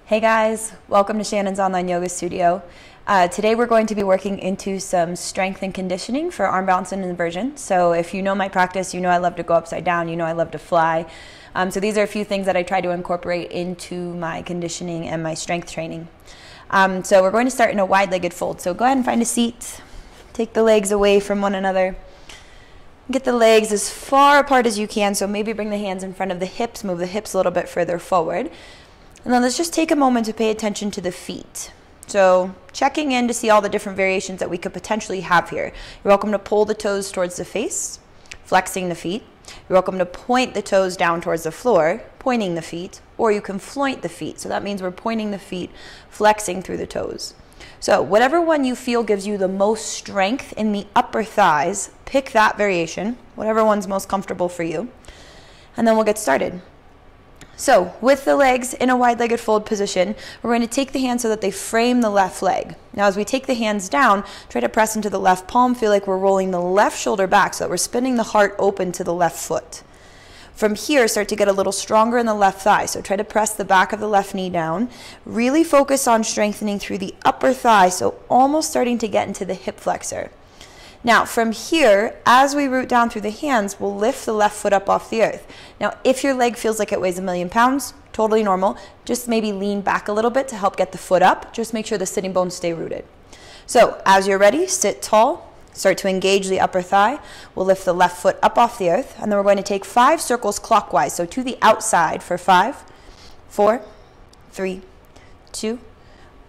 Hey guys, welcome to Shannon's online yoga studio. Today we're going to be working into some strength and conditioning for arm balance and inversion. So if you know my practice, you know I love to go upside down, you know I love to fly. So these are a few things that I try to incorporate into my conditioning and my strength training. So we're going to start in a wide-legged fold. So go ahead and find a seat, take the legs away from one another. Get the legs as far apart as you can, so maybe bring the hands in front of the hips, move the hips a little bit further forward. And then let's just take a moment to pay attention to the feet. So checking in to see all the different variations that we could potentially have here. You're welcome to pull the toes towards the face, flexing the feet. You're welcome to point the toes down towards the floor, pointing the feet, or you can floint the feet. So that means we're pointing the feet, flexing through the toes. So whatever one you feel gives you the most strength in the upper thighs, pick that variation, whatever one's most comfortable for you. And then we'll get started. So with the legs in a wide-legged fold position, we're going to take the hands so that they frame the left leg. Now as we take the hands down, try to press into the left palm, feel like we're rolling the left shoulder back so that we're spinning the heart open to the left foot. From here, start to get a little stronger in the left thigh. So try to press the back of the left knee down. Really focus on strengthening through the upper thigh, so almost starting to get into the hip flexor. Now from here, as we root down through the hands, we'll lift the left foot up off the earth. Now if your leg feels like it weighs 1,000,000 pounds, totally normal. Just maybe lean back a little bit to help get the foot up. Just make sure the sitting bones stay rooted. So as you're ready, sit tall, start to engage the upper thigh. We'll lift the left foot up off the earth, and then we're going to take 5 circles clockwise, so to the outside for 5, 4, 3, 2,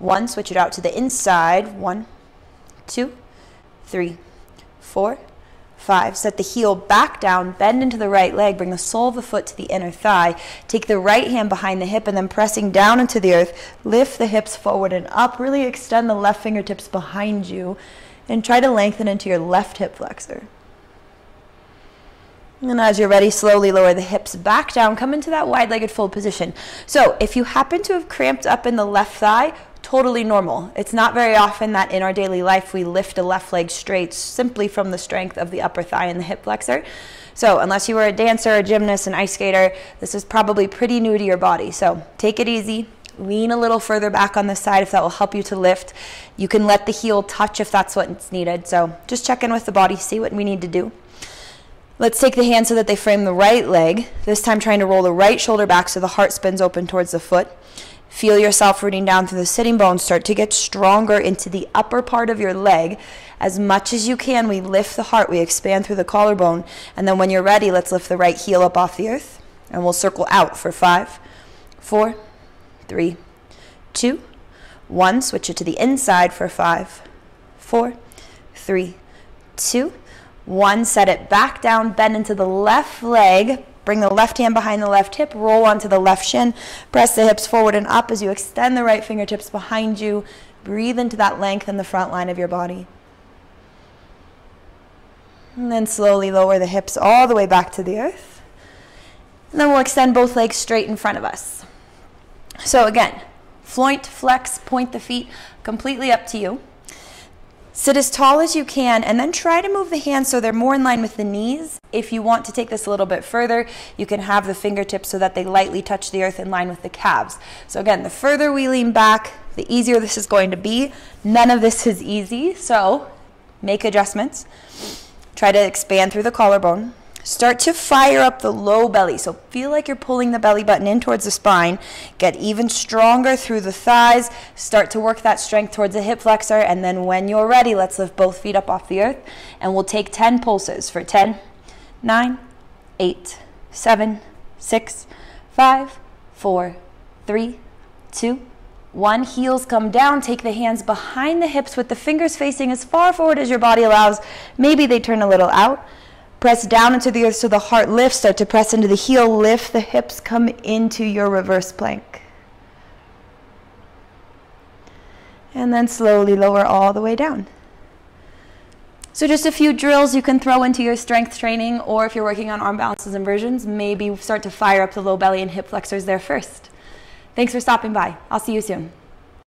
1. Switch it out to the inside. 1, 2, 3, 4, 5. Set the heel back down, bend into the right leg, bring the sole of the foot to the inner thigh. Take the right hand behind the hip and then pressing down into the earth, lift the hips forward and up. Really extend the left fingertips behind you and try to lengthen into your left hip flexor. And as you're ready, slowly lower the hips back down, come into that wide-legged fold position. So if you happen to have cramped up in the left thigh, totally normal. It's not very often that in our daily life we lift a left leg straight simply from the strength of the upper thigh and the hip flexor. So unless you were a dancer, a gymnast, an ice skater, this is probably pretty new to your body. So take it easy. Lean a little further back on the side if that will help you to lift. You can let the heel touch if that's what's needed. So just check in with the body, see what we need to do. Let's take the hands so that they frame the right leg, this time trying to roll the right shoulder back so the heart spins open towards the foot. Feel yourself rooting down through the sitting bones. Start to get stronger into the upper part of your leg. As much as you can, we lift the heart, we expand through the collarbone, and then when you're ready, let's lift the right heel up off the earth, and we'll circle out for 5, 4, 3, 2, 1. Switch it to the inside for 5, 4, 3, 2, 1. Set it back down, bend into the left leg. Bring the left hand behind the left hip, roll onto the left shin, press the hips forward and up as you extend the right fingertips behind you. Breathe into that length in the front line of your body. And then slowly lower the hips all the way back to the earth. And then we'll extend both legs straight in front of us. So again, floint, flex, point the feet, completely up to you. Sit as tall as you can and then try to move the hands so they're more in line with the knees. If you want to take this a little bit further, you can have the fingertips so that they lightly touch the earth in line with the calves. So again, the further we lean back, the easier this is going to be. None of this is easy, so make adjustments. Try to expand through the collarbone. Start to fire up the low belly. So feel like you're pulling the belly button in towards the spine. Get even stronger through the thighs. Start to work that strength towards the hip flexor. And then when you're ready, let's lift both feet up off the earth. And we'll take 10 pulses for 10, 9, 8, 7, 6, 5, 4, 3, 2, 1. Heels come down. Take the hands behind the hips with the fingers facing as far forward as your body allows. Maybe they turn a little out. Press down into the earth so the heart lifts. Start to press into the heel. Lift the hips. Come into your reverse plank. And then slowly lower all the way down. So just a few drills you can throw into your strength training, or if you're working on arm balances and inversions, maybe start to fire up the low belly and hip flexors there first. Thanks for stopping by. I'll see you soon.